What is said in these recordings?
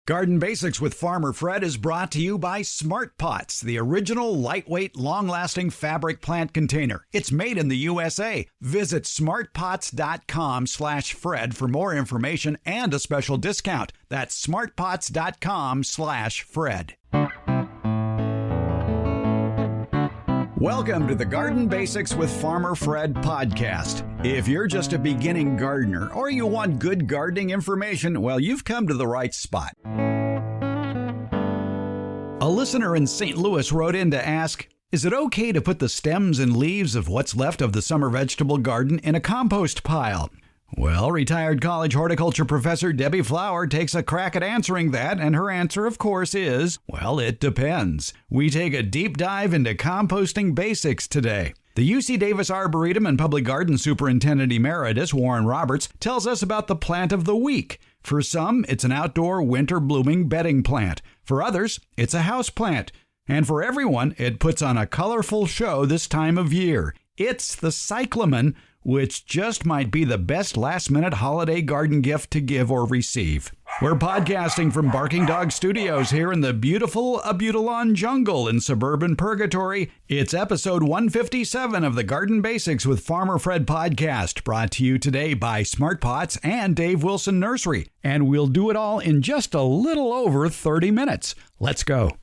Garden Basics with Farmer Fred is brought to you by Smart Pots, the original lightweight, long-lasting fabric plant container. It's made in the USA. Visit smartpots.com/Fred for more information and a special discount. That's smartpots.com/Fred. Welcome to the Garden Basics with Farmer Fred podcast. If you're just a beginning gardener or you want good gardening information, well, you've come to the right spot. A listener in St. Louis wrote in to ask, is it okay to put the stems and leaves of what's left of the summer vegetable garden in a compost pile? Well, retired college horticulture professor Debbie Flower takes a crack at answering that, and her answer, of course, is, well, it depends. We take a deep dive into composting basics today. The UC Davis Arboretum and Public Garden Superintendent Emeritus Warren Roberts tells us about the plant of the week. For some, it's an outdoor winter blooming bedding plant. For others, it's a house plant. And for everyone, it puts on a colorful show this time of year. It's the Cyclamen, which just might be the best last-minute holiday garden gift to give or receive. We're podcasting from Barking Dog Studios here in the beautiful Abutilon jungle in suburban Purgatory. It's episode 157 of the Garden Basics with Farmer Fred podcast, brought to you today by Smart Pots and Dave Wilson Nursery. And we'll do it all in just a little over 30 minutes. Let's go.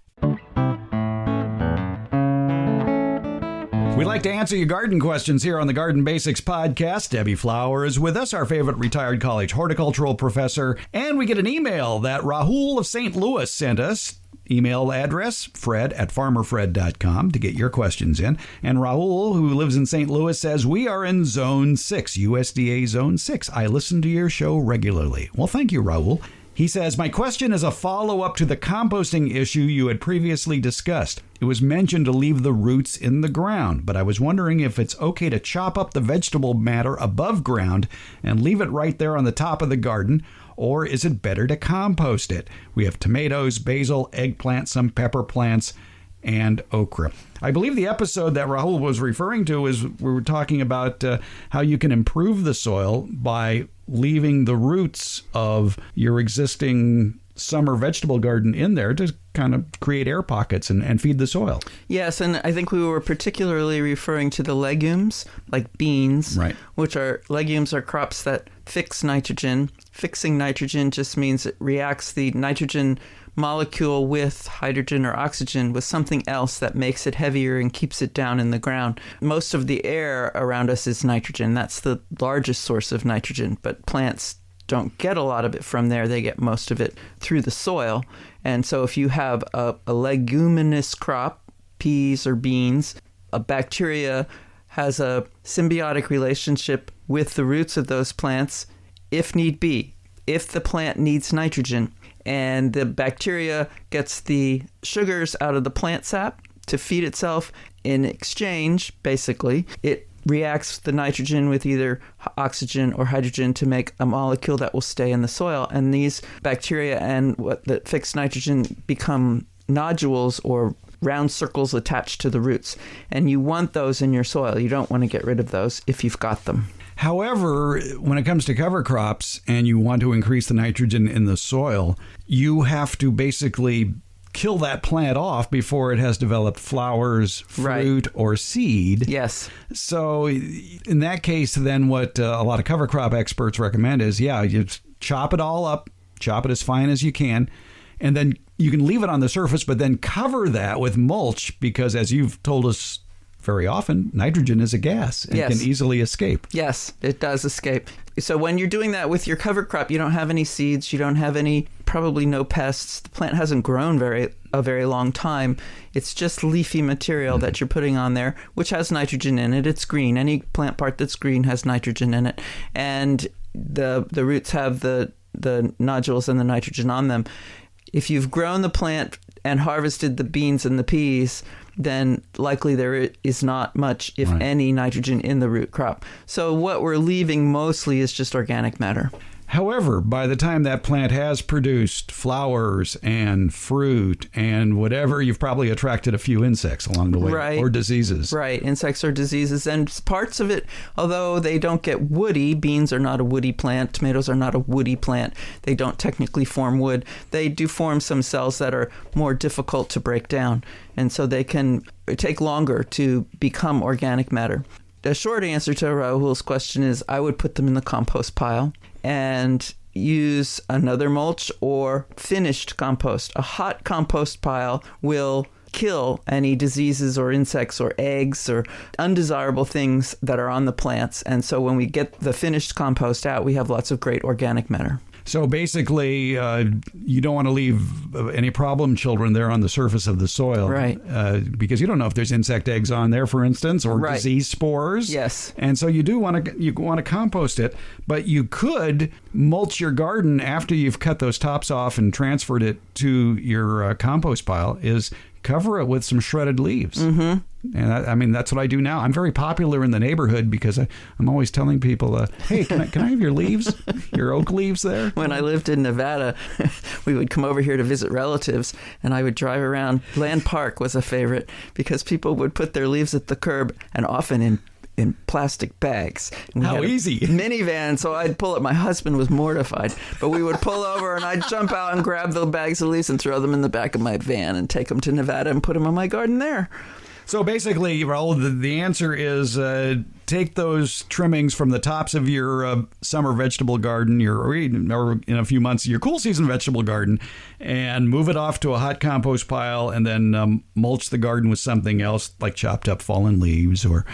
We'd like to answer your garden questions here on the Garden Basics podcast. Debbie Flower is with us, our favorite retired college horticultural professor. And we get an email that Rahul of St. Louis sent us. Email address, fred@farmerfred.com to get your questions in. And Rahul, who lives in St. Louis, says, we are in Zone 6, USDA Zone 6. I listen to your show regularly. Well, thank you, Rahul. He says, my question is a follow-up to the composting issue you had previously discussed. It was mentioned to leave the roots in the ground, but I was wondering if it's okay to chop up the vegetable matter above ground and leave it right there on the top of the garden, or is it better to compost it? We have tomatoes, basil, eggplant, some pepper plants, and okra. I believe the episode that Rahul was referring to is we were talking about how you can improve the soil by leaving the roots of your existing summer vegetable garden in there to kind of create air pockets and feed the soil. Yes, and I think we were particularly referring to the legumes, like beans, right, which are legumes are crops that fix nitrogen. Fixing nitrogen just means it reacts the nitrogen molecule with hydrogen or oxygen with something else that makes it heavier and keeps it down in the ground. Most of the air around us is nitrogen. That's the largest source of nitrogen, but plants don't get a lot of it from there. They get most of it through the soil. And so if you have a leguminous crop, peas or beans, a bacteria has a symbiotic relationship with the roots of those plants if need be. If the plant needs nitrogen, and the bacteria gets the sugars out of the plant sap to feed itself, in exchange, basically, it reacts the nitrogen with either oxygen or hydrogen to make a molecule that will stay in the soil. And these bacteria and what that fixed nitrogen become nodules or round circles attached to the roots. And you want those in your soil. You don't want to get rid of those if you've got them. However, when it comes to cover crops and you want to increase the nitrogen in the soil, you have to basically kill that plant off before it has developed flowers, fruit, right, or seed. Yes. So in that case, then what a lot of cover crop experts recommend is, you chop it all up, chop it as fine as you can, and then you can leave it on the surface, but then cover that with mulch because, as you've told us very often, nitrogen is a gas and can easily escape. Yes, it does escape. So when you're doing that with your cover crop, you don't have any seeds, you don't have probably no pests. The plant hasn't grown a very long time. It's just leafy material that you're putting on there, which has nitrogen in it. It's green. Any plant part that's green has nitrogen in it. And the roots have the nodules and the nitrogen on them. If you've grown the plant and harvested the beans and the peas, then likely there is not much, if any, nitrogen in the root crop. So what we're leaving mostly is just organic matter. However, by the time that plant has produced flowers and fruit and whatever, you've probably attracted a few insects along the way, Right. or diseases. Right, insects or diseases. And parts of it, although they don't get woody, beans are not a woody plant, tomatoes are not a woody plant, they don't technically form wood, they do form some cells that are more difficult to break down. And so they can take longer to become organic matter. The short answer to Rahul's question is I would put them in the compost pile and use another mulch or finished compost. A hot compost pile will kill any diseases or insects or eggs or undesirable things that are on the plants. And so when we get the finished compost out, we have lots of great organic matter. So basically, you don't want to leave any problem children there on the surface of the soil. Right. Because you don't know if there's insect eggs on there, for instance, or Right. disease spores. Yes. And so you want to compost it, but you could mulch your garden after you've cut those tops off and transferred it to your compost pile, is cover it with some shredded leaves. Mm-hmm. And I mean, that's what I do now. I'm very popular in the neighborhood because I'm always telling people, hey, can I have your leaves, your oak leaves there? When I lived in Nevada, we would come over here to visit relatives, and I would drive around. Land Park was a favorite because people would put their leaves at the curb, and often in plastic bags. And we How had a easy. minivan, so I'd pull it. My husband was mortified, but we would pull over and I'd jump out and grab the bags of leaves and throw them in the back of my van and take them to Nevada and put them in my garden there. So basically, Raul, the answer is take those trimmings from the tops of your summer vegetable garden, or in a few months, your cool season vegetable garden, and move it off to a hot compost pile, and then mulch the garden with something else like chopped up fallen leaves or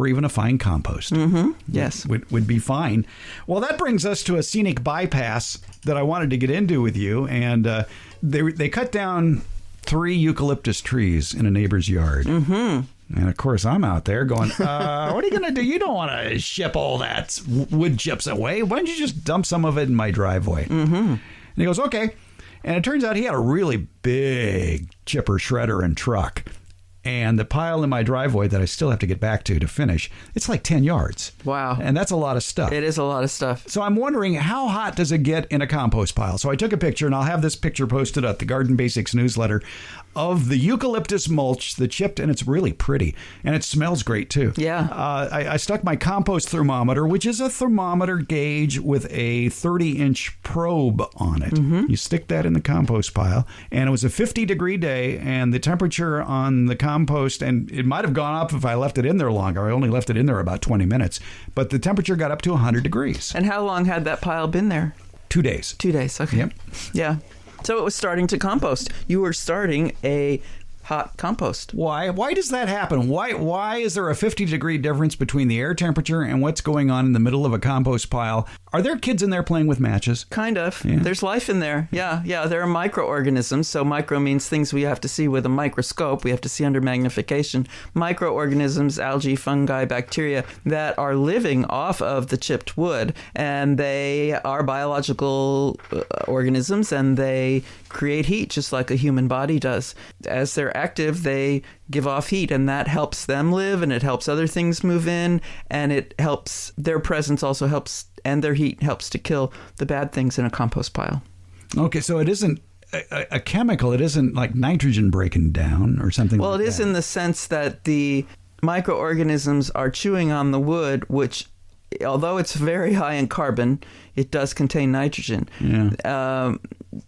even a fine compost. Mm-hmm. Yes. Would be fine. Well, that brings us to a scenic bypass that I wanted to get into with you. And they cut down 3 eucalyptus trees in a neighbor's yard. Mm-hmm. And of course, I'm out there going, what are you going to do? You don't want to ship all that wood chips away. Why don't you just dump some of it in my driveway? Mm-hmm. And he goes, okay. And it turns out he had a really big chipper, shredder, and truck. And the pile in my driveway that I still have to get back to finish, it's like 10 yards. Wow. And that's a lot of stuff. It is a lot of stuff. So I'm wondering, how hot does it get in a compost pile? So I took a picture, and I'll have this picture posted at the Garden Basics newsletter, of the eucalyptus mulch, the chipped, and it's really pretty. And it smells great, too. Yeah. I stuck my compost thermometer, which is a thermometer gauge with a 30-inch probe on it. Mm-hmm. You stick that in the compost pile, and it was a 50-degree day, and the temperature on the compost, and it might have gone up if I left it in there longer. I only left it in there about 20 minutes, but the temperature got up to 100 degrees. And how long had that pile been there? 2 days. 2 days. Okay. Yep. Yeah. So it was starting to compost. You were starting a hot compost. Why? Why does that happen? Why is there a 50-degree difference between the air temperature and what's going on in the middle of a compost pile? Are there kids in there playing with matches? Kind of. Yeah. There's life in there. Yeah. There are microorganisms. So micro means things we have to see with a microscope. We have to see under magnification. Microorganisms, algae, fungi, bacteria that are living off of the chipped wood. And they are biological organisms, and they create heat just like a human body does. As they're active, they give off heat, and that helps them live, and it helps other things move in, and it helps, their presence also helps, and their heat helps to kill the bad things in a compost pile. Okay, so it isn't a chemical. It isn't like nitrogen breaking down or something like that. Well, it is in the sense that the microorganisms are chewing on the wood, which, although it's very high in carbon, it does contain nitrogen. Yeah.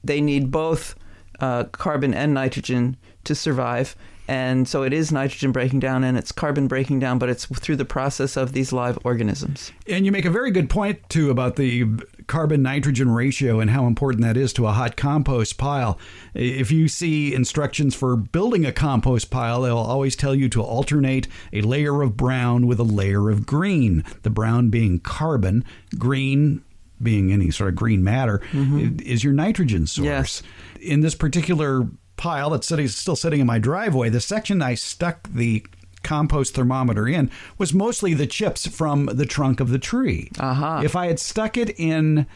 They need both carbon and nitrogen to survive. And so it is nitrogen breaking down and it's carbon breaking down, but it's through the process of these live organisms. And you make a very good point, too, about the carbon-nitrogen ratio and how important that is to a hot compost pile. If you see instructions for building a compost pile, they'll always tell you to alternate a layer of brown with a layer of green, the brown being carbon, green being any sort of green matter, is your nitrogen source. Yes. In this particular pile that's still sitting in my driveway, the section I stuck the compost thermometer in was mostly the chips from the trunk of the tree. Uh-huh. If I had stuck it in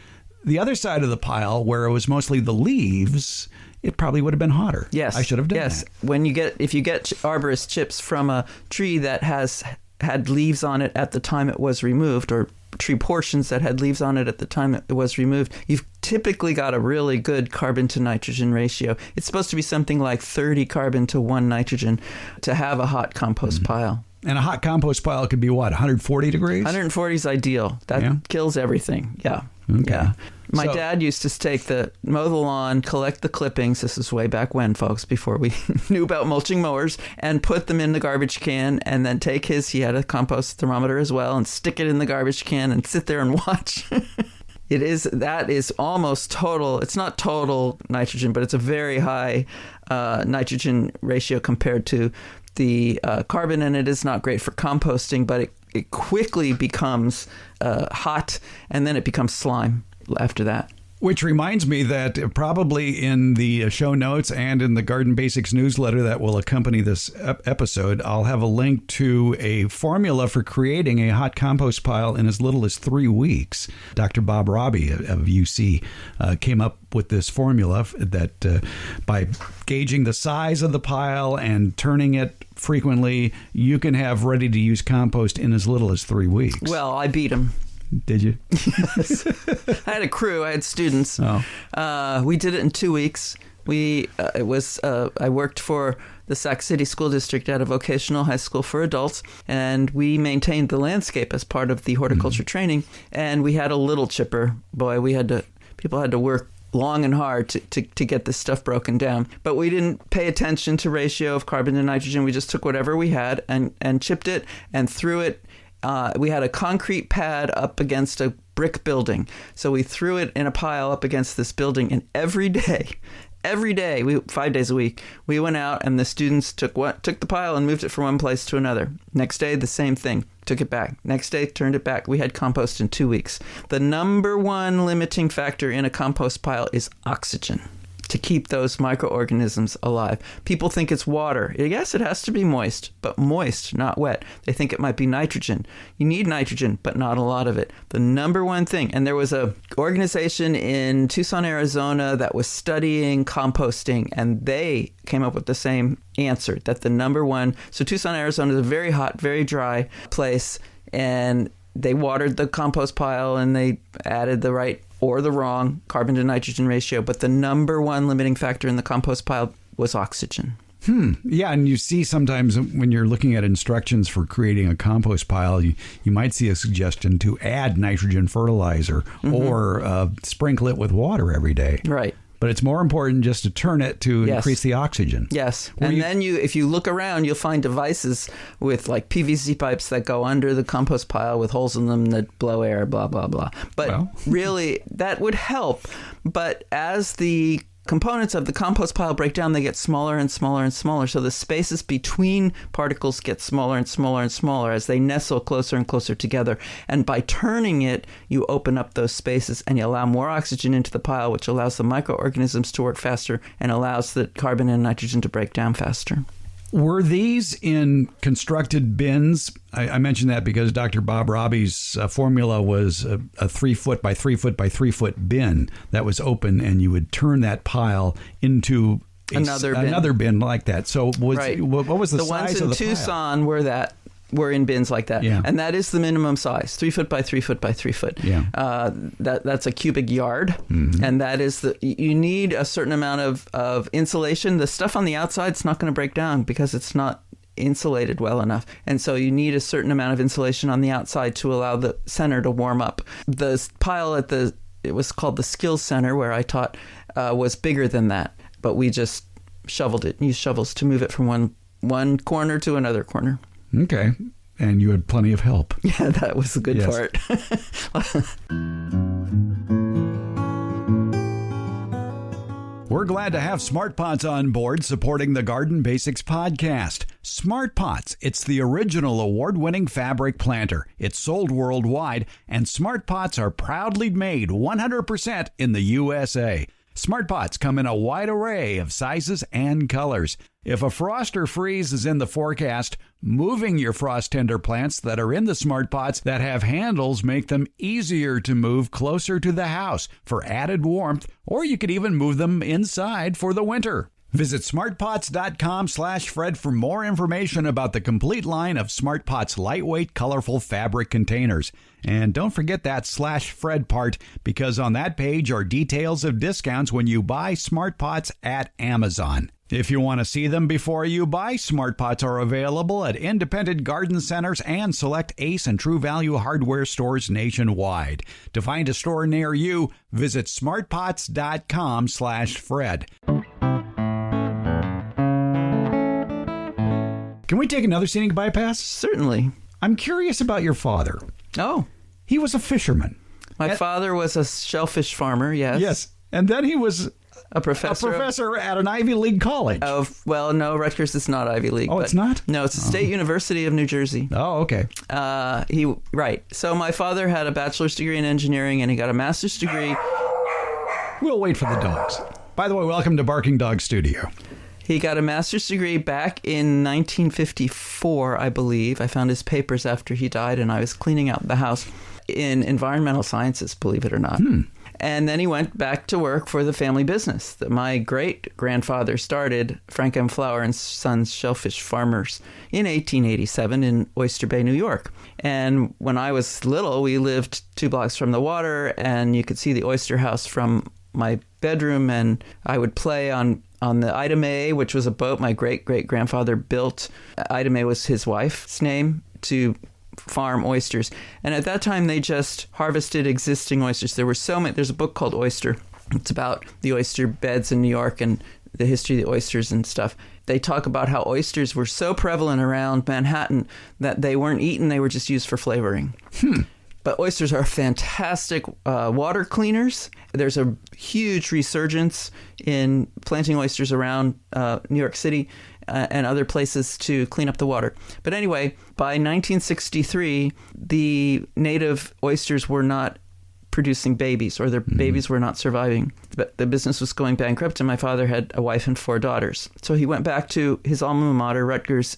the other side of the pile where it was mostly the leaves, it probably would have been hotter. Yes. I should have done that. Yes. If you get arborist chips from a tree that has had leaves on it at the time it was removed, or tree portions that had leaves on it at the time it was removed, you've typically got a really good carbon to nitrogen ratio. It's supposed to be something like 30 carbon to 1 nitrogen to have a hot compost pile. And a hot compost pile could be what, 140 degrees? 140 is ideal. That kills everything. Yeah. Okay. Yeah. My dad used to mow the lawn, collect the clippings. This is way back when, folks, before we knew about mulching mowers, and put them in the garbage can, and then he had a compost thermometer as well, and stick it in the garbage can and sit there and watch. That is almost total. It's not total nitrogen, but it's a very high nitrogen ratio compared to the carbon, and it is not great for composting, but it quickly becomes hot, and then it becomes slime after that. Which reminds me that probably in the show notes and in the Garden Basics newsletter that will accompany this episode, I'll have a link to a formula for creating a hot compost pile in as little as 3 weeks. Dr. Bob Robbie of UC came up with this formula that by gauging the size of the pile and turning it frequently, you can have ready-to-use compost in as little as 3 weeks. Well, I beat him. Did you? Yes. I had a crew. I had students. Oh. We did it in 2 weeks. I worked for the Sac City School District at a vocational high school for adults, and we maintained the landscape as part of the horticulture training. And we had a little chipper. Boy, people had to work long and hard to get this stuff broken down. But we didn't pay attention to ratio of carbon to nitrogen. We just took whatever we had and chipped it and threw it. We had a concrete pad up against a brick building. So we threw it in a pile up against this building, and every day, 5 days a week, we went out and the students took the pile and moved it from one place to another. Next day, the same thing. Took it back. Next day, turned it back. We had compost in 2 weeks. The number one limiting factor in a compost pile is oxygen, to keep those microorganisms alive. People think it's water. Yes, it has to be moist, but moist, not wet. They think it might be nitrogen. You need nitrogen, but not a lot of it. The number one thing, and there was a organization in Tucson, Arizona that was studying composting, and they came up with the same answer, that the number one, so Tucson, Arizona is a very hot, very dry place, and they watered the compost pile and they added the right or the wrong carbon to nitrogen ratio, but the number one limiting factor in the compost pile was oxygen. Yeah, and you see sometimes when you're looking at instructions for creating a compost pile, you might see a suggestion to add nitrogen fertilizer or sprinkle it with water every day. Right. But it's more important just to turn it to increase the oxygen. Yes. And then if you look around, you'll find devices with like PVC pipes that go under the compost pile with holes in them that blow air, blah, blah, blah. But really, that would help. But as the components of the compost pile break down, they get smaller and smaller and smaller. So the spaces between particles get smaller and smaller and smaller as they nestle closer and closer together. And by turning it, you open up those spaces and you allow more oxygen into the pile, which allows the microorganisms to work faster and allows the carbon and nitrogen to break down faster. Were these in constructed bins? I mentioned that because Dr. Bob Robbie's formula was a 3 foot by 3 foot by 3 foot bin that was open, and you would turn that pile into another bin like that. So what was the size of the pile? The ones in Tucson were in bins like that. Yeah. And that is the minimum size, 3 foot by 3 foot by 3 foot. Yeah. That's a cubic yard. Mm-hmm. And that is you need a certain amount of insulation. The stuff on the outside is not going to break down because it's not insulated well enough. And so you need a certain amount of insulation on the outside to allow the center to warm up. The pile it was called the Skills Center where I taught, was bigger than that. But we just shoveled it, used shovels to move it from one corner to another corner. Okay. And you had plenty of help. Yeah, that was the good part. We're glad to have Smart Pots on board supporting the Garden Basics podcast. Smart Pots, it's the original award-winning fabric planter. It's sold worldwide, and Smart Pots are proudly made 100% in the USA. Smart Pots come in a wide array of sizes and colors. If a frost or freeze is in the forecast, moving your frost tender plants that are in the Smart Pots that have handles make them easier to move closer to the house for added warmth, or you could even move them inside for the winter. Visit smartpots.com/Fred for more information about the complete line of SmartPots lightweight, colorful fabric containers. And don't forget that /Fred part, because on that page are details of discounts when you buy SmartPots at Amazon. If you want to see them before you buy, SmartPots are available at independent garden centers and select Ace and True Value hardware stores nationwide. To find a store near you, visit smartpots.com/Fred. Can we take another scenic bypass? Certainly. I'm curious about your father. Oh. He was a fisherman. My father was a shellfish farmer, yes. Yes. And then he was a professor at an Ivy League college. No, Rutgers is not Ivy League. Oh, it's not? No, it's the State University of New Jersey. Oh, okay. Right. So my father had a bachelor's degree in engineering, and he got a master's degree. We'll wait for the dogs. By the way, welcome to Barking Dog Studio. He got a master's degree back in 1954, I believe. I found his papers after he died, and I was cleaning out the house in environmental sciences, believe it or not. And then he went back to work for the family business that my great-grandfather started, Frank M. Flower and Sons Shellfish Farmers, in 1887 in Oyster Bay, New York. And when I was little, we lived 2 blocks from the water, and you could see the oyster house from my bedroom, and I would play on the Ida Mae, which was a boat my great-great-grandfather built. Ida Mae was his wife's name, to farm oysters. And at that time, they just harvested existing oysters. There were so many. There's a book called Oyster. It's about the oyster beds in New York and the history of the oysters and stuff. They talk about how oysters were so prevalent around Manhattan that they weren't eaten. They were just used for flavoring. But oysters are fantastic water cleaners. There's a huge resurgence in planting oysters around New York City and other places to clean up the water. But anyway, by 1963, the native oysters were not producing babies, or their babies were not surviving. But the business was going bankrupt, and my father had a wife and 4 daughters. So he went back to his alma mater, Rutgers,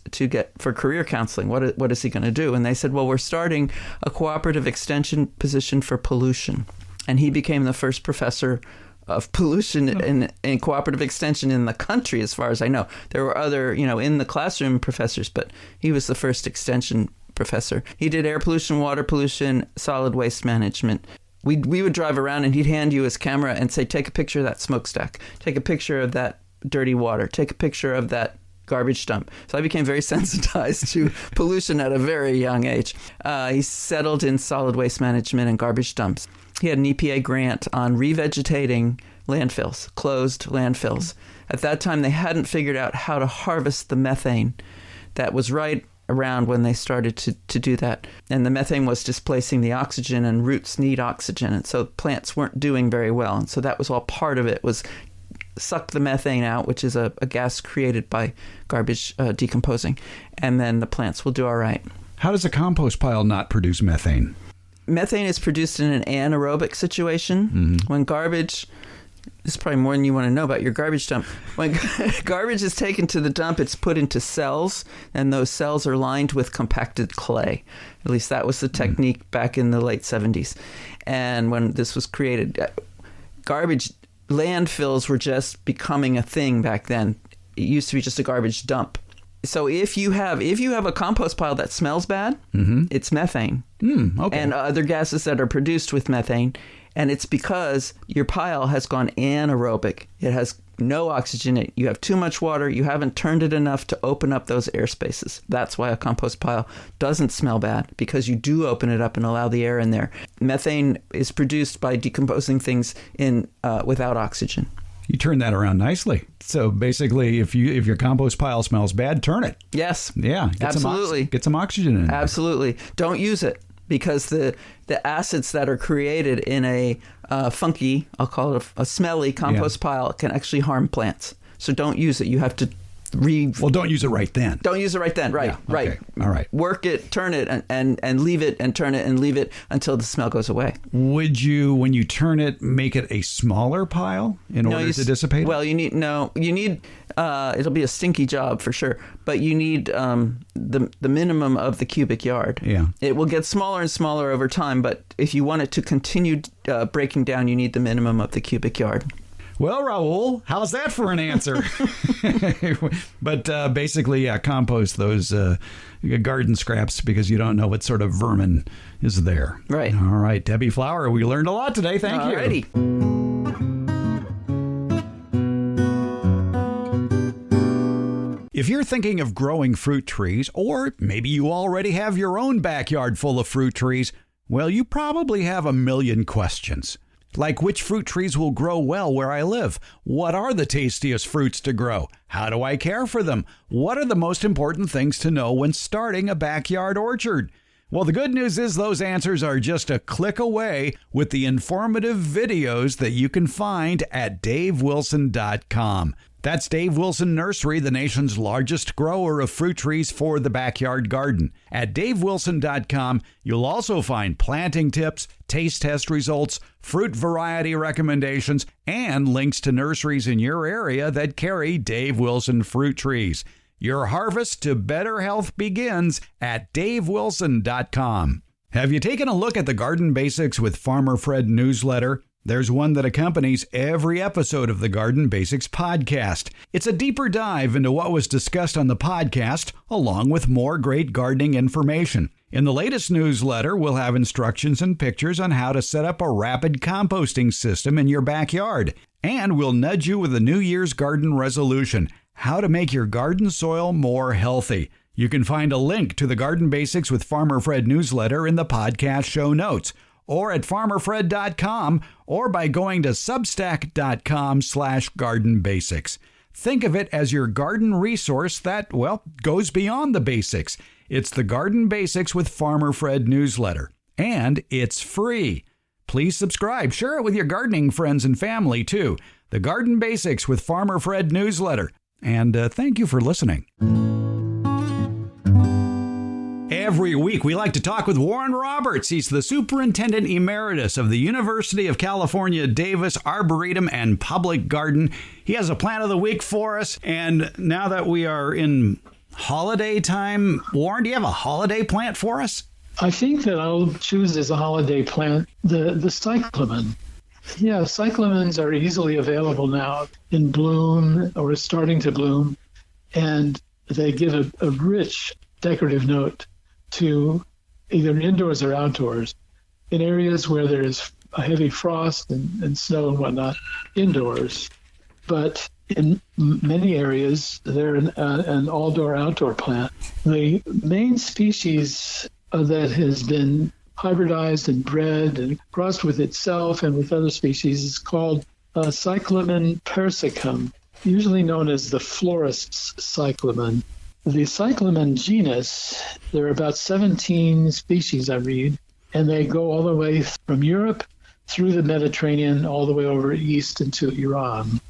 for career counseling. What is he going to do? And they said, well, we're starting a cooperative extension position for pollution. And he became the first professor of pollution and cooperative extension in the country, as far as I know. There were other, in the classroom professors, but he was the first extension professor. He did air pollution, water pollution, solid waste management. We would drive around, and he'd hand you his camera and say, take a picture of that smokestack, take a picture of that dirty water, take a picture of that garbage dump. So I became very sensitized to pollution at a very young age. He settled in solid waste management and garbage dumps. He had an EPA grant on revegetating landfills, closed landfills. At that time, they hadn't figured out how to harvest the methane that was right around when they started to do that. And the methane was displacing the oxygen, and roots need oxygen. And so plants weren't doing very well. And so that was all part of it, was suck the methane out, which is a gas created by garbage decomposing. And then the plants will do all right. How does a compost pile not produce methane? Methane is produced in an anaerobic situation. When garbage... This is probably more than you want to know about your garbage dump. When garbage is taken to the dump, it's put into cells, and those cells are lined with compacted clay. At least that was the technique back in the late 70s. And when this was created, garbage landfills were just becoming a thing back then. It used to be just a garbage dump. So if you have a compost pile that smells bad, it's methane. Okay. And other gases that are produced with methane. And it's because your pile has gone anaerobic. It has no oxygen in it. You have too much water. You haven't turned it enough to open up those air spaces. That's why a compost pile doesn't smell bad, because you do open it up and allow the air in there. Methane is produced by decomposing things in without oxygen. You turn that around nicely. So basically, if your compost pile smells bad, turn it. Yes. Yeah. Absolutely. Get some oxygen in it. Absolutely. Don't use it, because the acids that are created in a funky, I'll call it a smelly compost pile, can actually harm plants. So don't use it. You have to Well, don't use it right then. Don't use it right then. Right. Yeah, okay. All right. Work it, turn it, and leave it, and turn it and leave it until the smell goes away. Would you, when you turn it, make it a smaller pile in order to dissipate it? Well, you need, it'll be a stinky job for sure, but you need the minimum of the cubic yard. Yeah. It will get smaller and smaller over time, but if you want it to continue breaking down, you need the minimum of the cubic yard. Well, Raul, how's that for an answer? But basically, yeah, compost those garden scraps because you don't know what sort of vermin is there. Right. All right, Debbie Flower, we learned a lot today. Thank you. Alrighty. If you're thinking of growing fruit trees, or maybe you already have your own backyard full of fruit trees, well, you probably have a million questions. Like, which fruit trees will grow well where I live? What are the tastiest fruits to grow? How do I care for them? What are the most important things to know when starting a backyard orchard? Well, the good news is those answers are just a click away with the informative videos that you can find at davewilson.com. That's Dave Wilson Nursery, the nation's largest grower of fruit trees for the backyard garden. At davewilson.com, you'll also find planting tips, taste test results, fruit variety recommendations, and links to nurseries in your area that carry Dave Wilson fruit trees. Your harvest to better health begins at davewilson.com. Have you taken a look at the Garden Basics with Farmer Fred newsletter? There's one that accompanies every episode of the Garden Basics podcast. It's a deeper dive into what was discussed on the podcast, along with more great gardening information. In the latest newsletter, we'll have instructions and pictures on how to set up a rapid composting system in your backyard. And we'll nudge you with a New Year's garden resolution, how to make your garden soil more healthy. You can find a link to the Garden Basics with Farmer Fred newsletter in the podcast show notes, or at farmerfred.com, or by going to substack.com/gardenbasics. Think of it as your garden resource that, well, goes beyond the basics. It's the Garden Basics with Farmer Fred newsletter, and it's free. Please subscribe. Share it with your gardening friends and family, too. The Garden Basics with Farmer Fred newsletter. And thank you for listening. Every week, we like to talk with Warren Roberts. He's the Superintendent Emeritus of the University of California, Davis Arboretum and Public Garden. He has a plant of the week for us. And now that we are in holiday time, Warren, do you have a holiday plant for us? I think that I'll choose as a holiday plant the cyclamen. Yeah, cyclamens are easily available now in bloom or starting to bloom. And they give a rich decorative note to either indoors or outdoors. In areas where there is a heavy frost and snow and whatnot, indoors. But in many areas, they're an all-door-outdoor plant. The main species that has been hybridized and bred and crossed with itself and with other species is called Cyclamen persicum, usually known as the florist's cyclamen. The cyclamen genus, there are about 17 species I read, and they go all the way from Europe through the Mediterranean, all the way over east into Iran.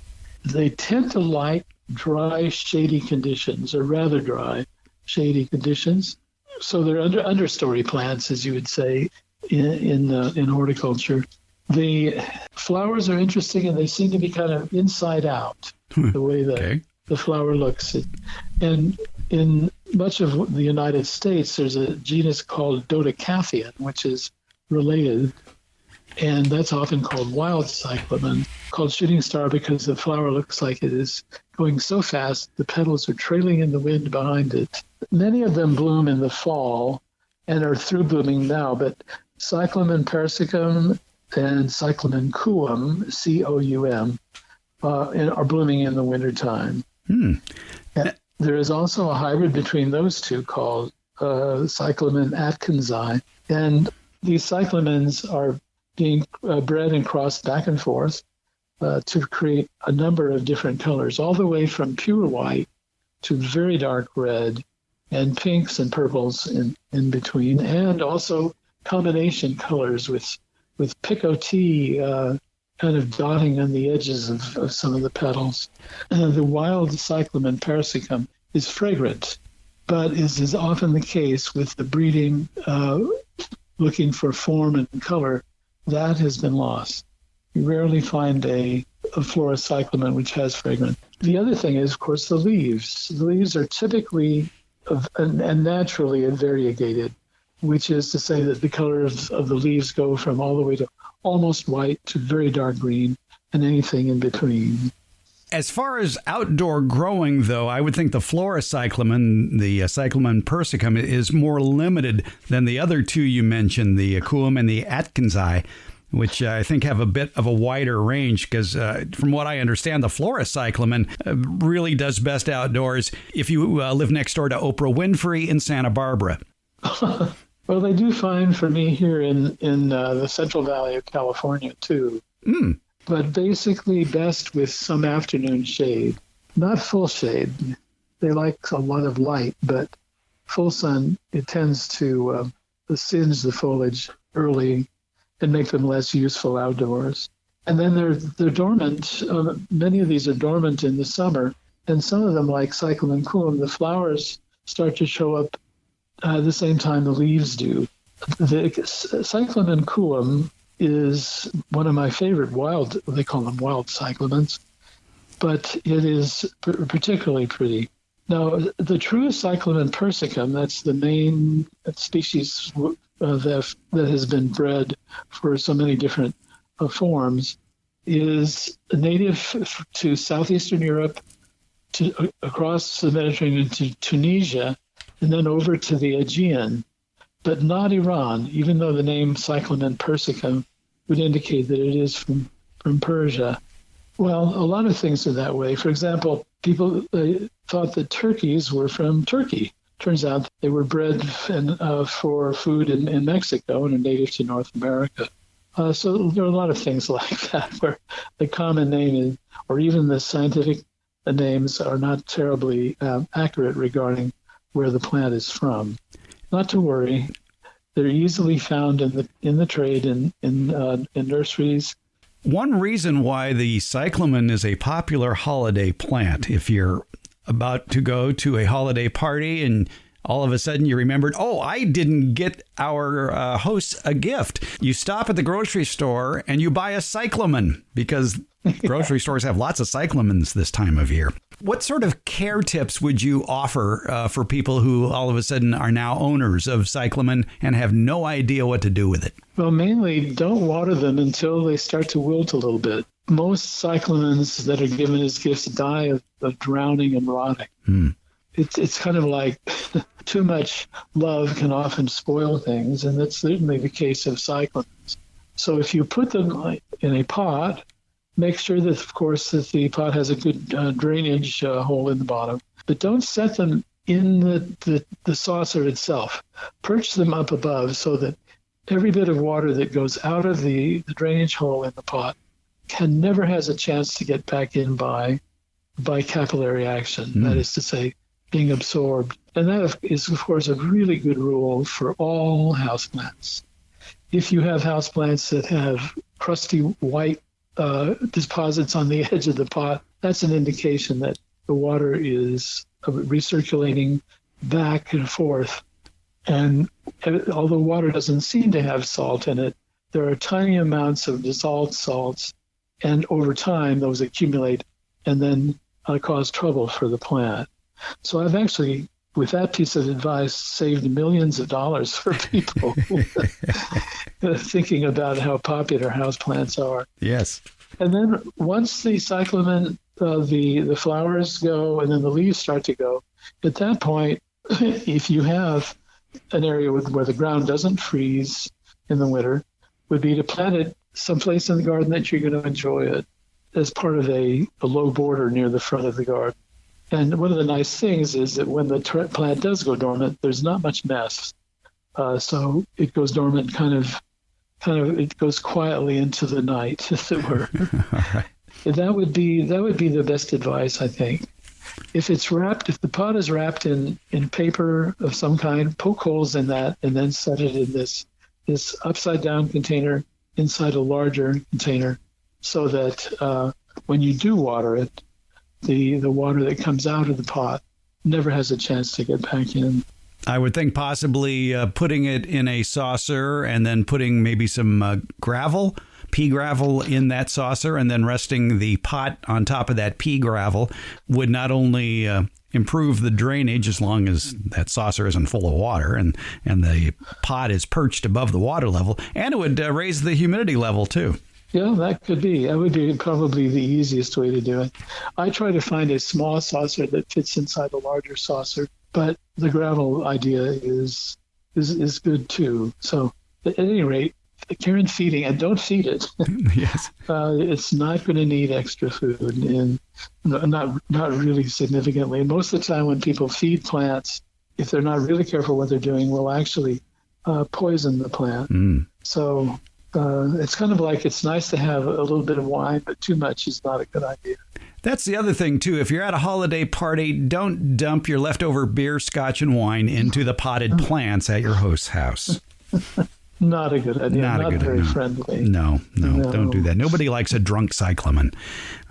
They tend to like dry, shady conditions, or rather dry, shady conditions. So they're understory plants, as you would say in horticulture. The flowers are interesting, and they seem to be kind of inside out, the way that the flower looks. And in much of the United States, there's a genus called Dodecaphion, which is related, and that's often called wild cyclamen, called shooting star because the flower looks like it is going so fast, the petals are trailing in the wind behind it. Many of them bloom in the fall and are through blooming now, but Cyclamen persicum and Cyclamen coum, C-O-U-M, are blooming in the wintertime. There is also a hybrid between those two called Cyclamen atkinsi, and these cyclamens are being bred and crossed back and forth to create a number of different colors, all the way from pure white to very dark red and pinks and purples in between, and also combination colors with picotee kind of dotting on the edges of some of the petals. The wild Cyclamen persicum is fragrant, but as is often the case with the breeding looking for form and color, that has been lost. You rarely find a flora cyclamen which has fragrance. The other thing is, of course, the leaves. The leaves are typically and naturally variegated, which is to say that the color of the leaves go from all the way to almost white to very dark green and anything in between. As far as outdoor growing, though, I would think the flora cyclamen, the Cyclamen persicum, is more limited than the other two you mentioned, the coum and the Atkinsii, which I think have a bit of a wider range because from what I understand, the flora cyclamen really does best outdoors if you live next door to Oprah Winfrey in Santa Barbara. Well, they do fine for me here in the Central Valley of California, too. Mm. But basically best with some afternoon shade. Not full shade. They like a lot of light, but full sun, it tends to singe the foliage early and make them less useful outdoors. And then they're dormant. Many of these are dormant in the summer, and some of them, like Cyclamen coum, the flowers start to show up the same time the leaves do. The Cyclamen coum is one of my favorite they call them wild cyclamens, but it is particularly pretty. Now, the true Cyclamen persicum, that's the main species that has been bred for so many different forms, is native to southeastern Europe, across the Mediterranean to Tunisia, and then over to the Aegean, but not Iran, even though the name Cyclamen persicum would indicate that it is from Persia. Well, a lot of things are that way. For example, people thought that turkeys were from Turkey. Turns out they were bred for food in Mexico and are native to North America. So there are a lot of things like that where the common name is, or even the scientific names are not terribly accurate regarding where the plant is from. Not to worry. They're easily found in the trade in nurseries. One reason why the cyclamen is a popular holiday plant, if you're about to go to a holiday party and all of a sudden you remembered, oh, I didn't get our hosts a gift. You stop at the grocery store and you buy a cyclamen because grocery stores have lots of cyclamens this time of year. What sort of care tips would you offer for people who all of a sudden are now owners of cyclamen and have no idea what to do with it? Well, mainly don't water them until they start to wilt a little bit. Most cyclamens that are given as gifts die of drowning and rotting. It's kind of like too much love can often spoil things, and that's certainly the case of cyclamens. So if you put them in a pot, make sure that, of course, that the pot has a good drainage hole in the bottom, but don't set them in the saucer itself. Perch them up above so that every bit of water that goes out of the drainage hole in the pot never has a chance to get back in by capillary action. That is to say, being absorbed. And that is, of course, a really good rule for all houseplants. If you have houseplants that have crusty white deposits on the edge of the pot, that's an indication that the water is recirculating back and forth. And although water doesn't seem to have salt in it, there are tiny amounts of dissolved salts, and over time those accumulate and then cause trouble for the plant. So I've actually, with that piece of advice, saved millions of dollars for people thinking about how popular houseplants are. Yes. And then once the cyclamen, the flowers go and then the leaves start to go, at that point, if you have an area where the ground doesn't freeze in the winter, would be to plant it someplace in the garden that you're going to enjoy it as part of a low border near the front of the garden. And one of the nice things is that when the plant does go dormant, there's not much mess. So it goes dormant it goes quietly into the night, as it were. All right. That would be the best advice, I think. If the pot is wrapped in paper of some kind, poke holes in that and then set it in this upside down container inside a larger container so that when you do water it, the water that comes out of the pot never has a chance to get back in. I would think possibly putting it in a saucer and then putting maybe some pea gravel in that saucer and then resting the pot on top of that pea gravel would not only improve the drainage as long as that saucer isn't full of water and the pot is perched above the water level, and it would raise the humidity level too. Yeah, that could be. That would be probably the easiest way to do it. I try to find a small saucer that fits inside a larger saucer, but the gravel idea is good too. So at any rate, care in feeding, and don't feed it. Yes. It's not going to need extra food, and not really significantly. And most of the time when people feed plants, if they're not really careful what they're doing, will actually poison the plant. So it's kind of like it's nice to have a little bit of wine, but too much is not a good idea. That's the other thing, too. If you're at a holiday party, don't dump your leftover beer, scotch, and wine into the potted plants at your host's house. Not a good idea. Not very friendly. No, don't do that. Nobody likes a drunk cyclamen.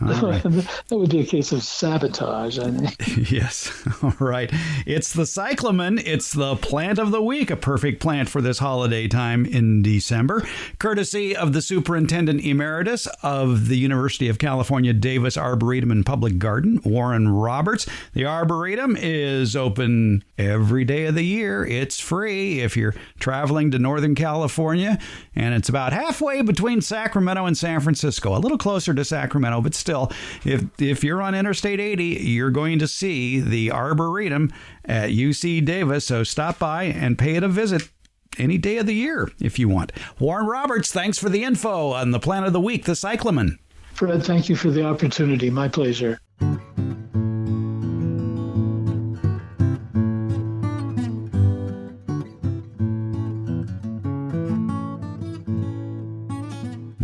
Right. That would be a case of sabotage, I think. Yes. All right. It's the cyclamen. It's the plant of the week, a perfect plant for this holiday time in December, courtesy of the Superintendent Emeritus of the University of California, Davis Arboretum and Public Garden, Warren Roberts. The Arboretum is open every day of the year. It's free if you're traveling to Northern California, and it's about halfway between Sacramento and San Francisco, a little closer to Sacramento, but still, if you're on Interstate 80, you're going to see the Arboretum at UC Davis, so stop by and pay it a visit any day of the year if you want. Warren Roberts, thanks for the info on the plant of the week, the cyclamen. Fred, thank you for the opportunity. My pleasure.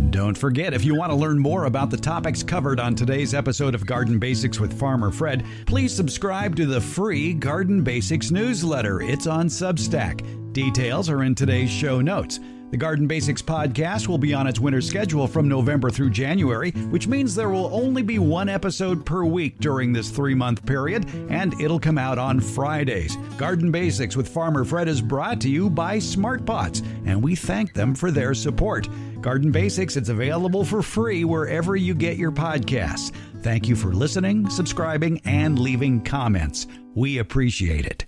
Don't forget, if you want to learn more about the topics covered on today's episode of Garden Basics with Farmer Fred, please subscribe to the free Garden Basics newsletter. It's on Substack. Details are in today's show notes. The Garden Basics podcast will be on its winter schedule from November through January, which means there will only be one episode per week during this 3-month period, and it'll come out on Fridays. Garden Basics with Farmer Fred is brought to you by Smart Pots, and we thank them for their support. Garden Basics, it's available for free wherever you get your podcasts. Thank you for listening, subscribing, and leaving comments. We appreciate it.